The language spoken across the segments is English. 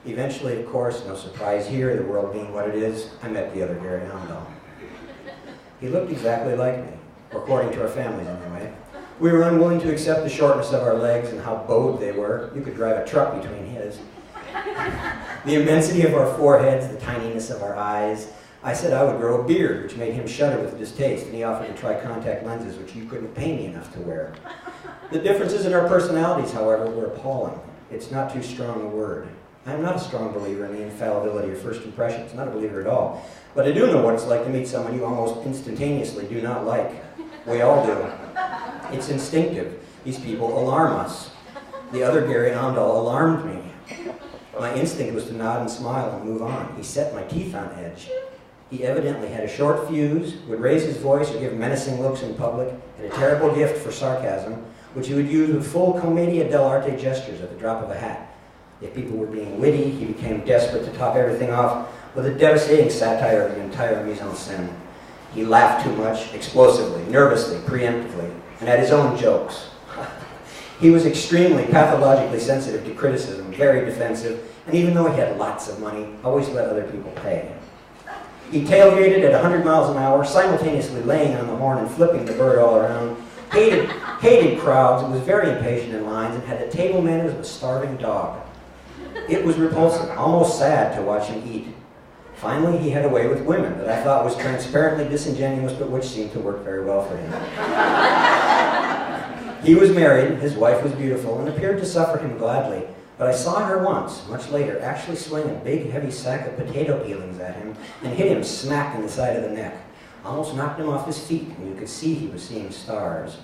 Eventually, of course, no surprise here, the world being what it is, I met the other Gary-Amdahl. He looked exactly like me, according to our families anyway. We were unwilling to accept the shortness of our legs and how bowed they were. You could drive a truck between his. The immensity of our foreheads, the tininess of our eyes. I said I would grow a beard, which made him shudder with distaste, and he offered to try contact lenses, which you couldn't pay me enough to wear. The differences in our personalities, however, were appalling. It's not too strong a word. I'm not a strong believer in the infallibility of first impressions, not a believer at all. But I do know what it's like to meet someone you almost instantaneously do not like. We all do. It's instinctive. These people alarm us. The other Gary-Amdahl alarmed me. My instinct was to nod and smile and move on. He set my teeth on edge. He evidently had a short fuse, would raise his voice or give menacing looks in public, had a terrible gift for sarcasm, which he would use with full commedia dell'arte gestures at the drop of a hat. If people were being witty, he became desperate to top everything off with a devastating satire of the entire mise-en-scène. He laughed too much, explosively, nervously, preemptively, and at his own jokes. He was extremely pathologically sensitive to criticism, very defensive, and even though he had lots of money, always let other people pay. He tailgated at 100 miles an hour, simultaneously laying on the horn and flipping the bird all around, hated crowds, was very impatient in lines, and had the table manners of a starving dog. It was repulsive, almost sad to watch him eat. Finally, he had a way with women that I thought was transparently disingenuous, but which seemed to work very well for him. He was married, his wife was beautiful, and appeared to suffer him gladly, but I saw her once, much later, actually swing a big, heavy sack of potato peelings at him and hit him smack in the side of the neck. Almost knocked him off his feet, and you could see he was seeing stars.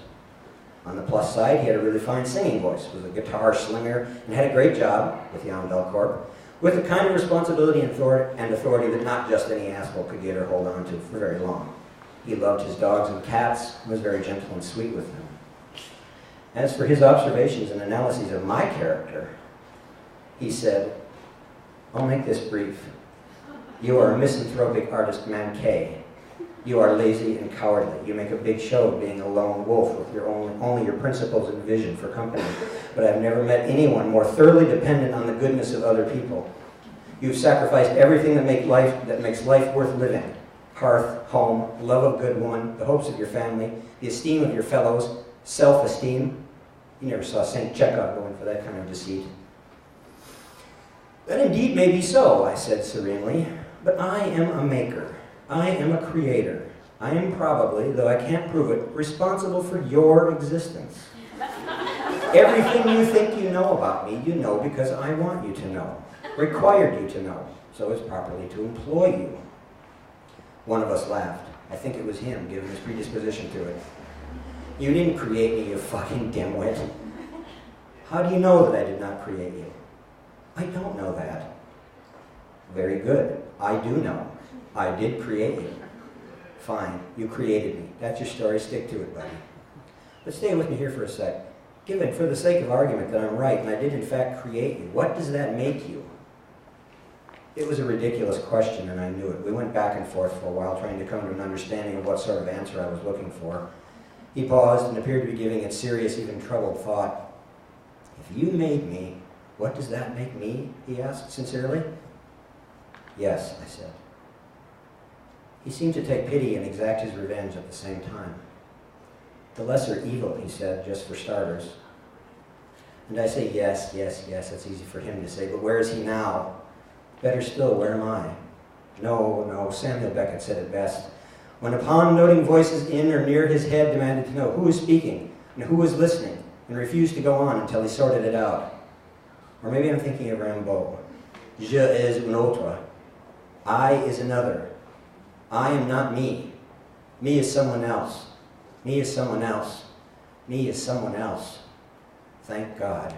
On the plus side, he had a really fine singing voice, was a guitar slinger, and had a great job with the Amdahl Corp, with the kind of responsibility and authority that not just any asshole could get or hold on to for very long. He loved his dogs and cats, and was very gentle and sweet with them. As for his observations and analyses of my character, he said, I'll make this brief. You are a misanthropic artist manqué. You are lazy and cowardly. You make a big show of being a lone wolf with only your principles and vision for company. But I've never met anyone more thoroughly dependent on the goodness of other people. You've sacrificed everything that makes life worth living. Hearth, home, love of good woman, the hopes of your family, the esteem of your fellows, self-esteem. You never saw St. Chekhov going for that kind of deceit. That indeed may be so, I said serenely, but I am a maker. I am a creator. I am probably, though I can't prove it, responsible for your existence. Everything you think you know about me, you know because I want you to know, required you to know, so as properly to employ you. One of us laughed. I think it was him, given his predisposition to it. You didn't create me, you fucking dimwit. How do you know that I did not create you? I don't know that. Very good. I do know. I did create you. Fine. You created me. That's your story. Stick to it, buddy. But stay with me here for a sec. Given, for the sake of argument, that I'm right and I did in fact create you, what does that make you? It was a ridiculous question, and I knew it. We went back and forth for a while, trying to come to an understanding of what sort of answer I was looking for. He paused and appeared to be giving it serious, even troubled thought. If you made me, what does that make me? He asked sincerely. Yes, I said. He seemed to take pity and exact his revenge at the same time. The lesser evil, he said, just for starters. And I say, yes, that's easy for him to say, but where is he now? Better still, where am I? No, Samuel Beckett said it best. When upon noting voices in or near his head demanded to know who was speaking and who was listening, and refused to go on until he sorted it out. Or maybe I'm thinking of Rimbaud. Je es un autre. I is another. I am not me. Me is someone else. Me is someone else. Me is someone else. Thank God.